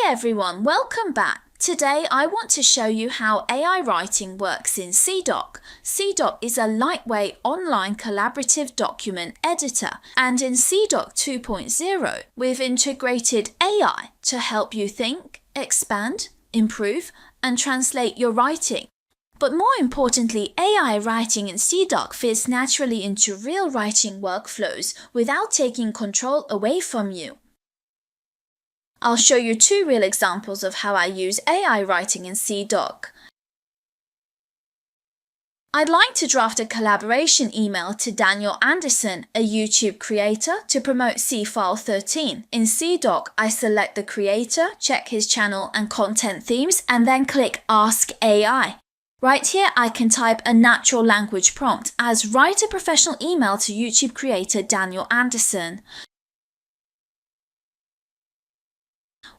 everyone, welcome back. Today I want to show you how AI writing works in SeaDoc. SeaDoc is a lightweight online collaborative document editor, and in SeaDoc 2.0 we've integrated AI to help you think, expand, improve and translate your writing. But more importantly, AI writing in SeaDoc fits naturally into real writing workflows without taking control away from you. I'll show you two real examples of how I use AI writing in SeaDoc. I'd like to draft a collaboration email to Daniel Anderson, a YouTube creator, to promote Seafile 13. In SeaDoc, I select the creator, check his channel and content themes, and then click Ask AI. Right here, I can type a natural language prompt as write a professional email to YouTube creator Daniel Anderson.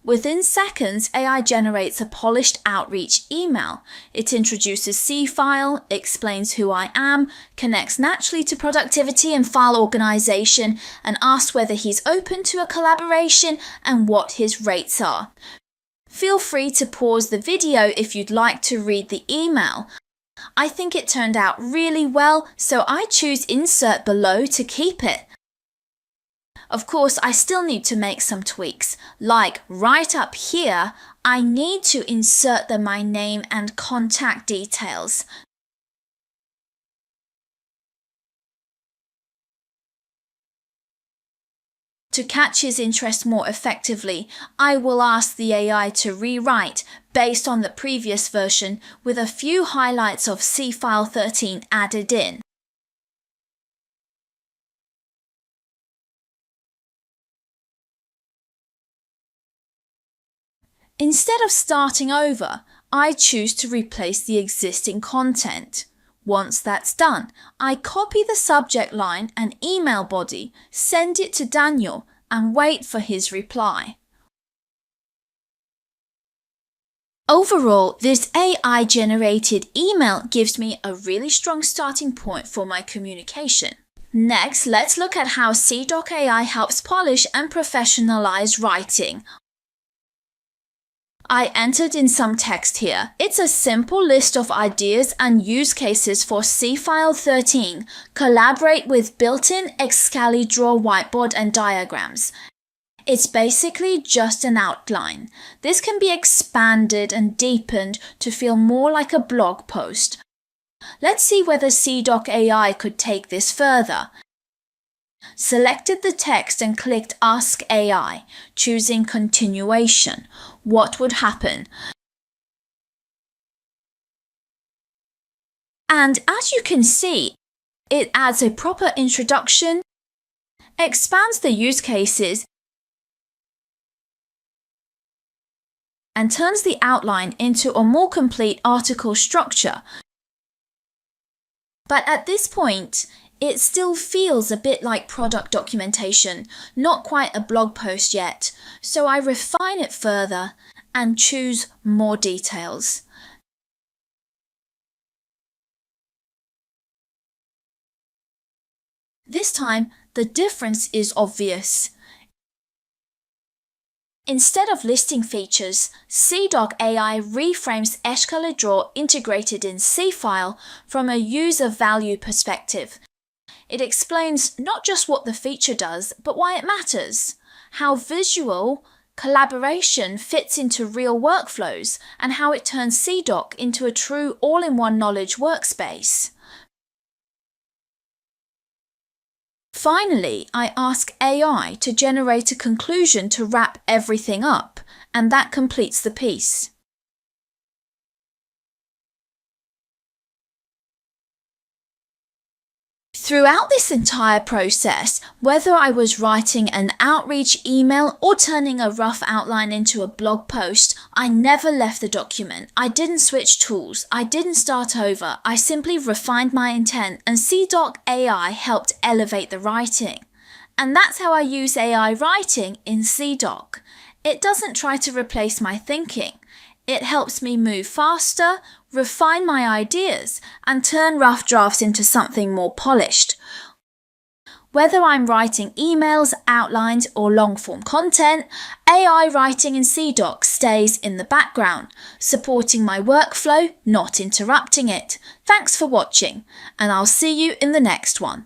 Within seconds, AI generates a polished outreach email. It introduces Seafile, explains who I am, connects naturally to productivity and file organization, and asks whether he's open to a collaboration and what his rates are. Feel free to pause the video if you'd like to read the email. I think it turned out really well, so I choose Insert below to keep it. Of course, I still need to make some tweaks, like right up here, I need to insert my name and contact details. To catch his interest more effectively, I will ask the AI to rewrite based on the previous version with a few highlights of Seafile 13 added in. Instead of starting over, I choose to replace the existing content. Once that's done, I copy the subject line and email body, send it to Daniel, and wait for his reply. Overall, this AI-generated email gives me a really strong starting point for my communication. Next, let's look at how SeaDoc AI helps polish and professionalize writing. I entered in some text here. It's a simple list of ideas and use cases for Seafile 13. Collaborate with built-in Excalibur whiteboard and diagrams. It's basically just an outline. This can be expanded and deepened to feel more like a blog post. Let's see whether SeaDoc AI could take this further. Selected the text and clicked Ask AI, choosing continuation. What would happen? And as you can see, it adds a proper introduction, expands the use cases, and turns the outline into a more complete article structure. But at this point, it still feels a bit like product documentation, not quite a blog post yet, so I refine it further and choose more details. This time, the difference is obvious. Instead of listing features, SeaDoc AI reframes Excalibur integrated in Seafile from a user value perspective. It explains not just what the feature does, but why it matters, how visual collaboration fits into real workflows, and how it turns SeaDoc into a true all-in-one knowledge workspace. Finally, I ask AI to generate a conclusion to wrap everything up, and that completes the piece. Throughout this entire process, whether I was writing an outreach email or turning a rough outline into a blog post, I never left the document. I didn't switch tools. I didn't start over. I simply refined my intent, and SeaDoc AI helped elevate the writing. And that's how I use AI writing in SeaDoc. It doesn't try to replace my thinking. It helps me move faster, refine my ideas, and turn rough drafts into something more polished. Whether I'm writing emails, outlines, or long-form content, AI writing in SeaDoc stays in the background, supporting my workflow, not interrupting it. Thanks for watching, and I'll see you in the next one.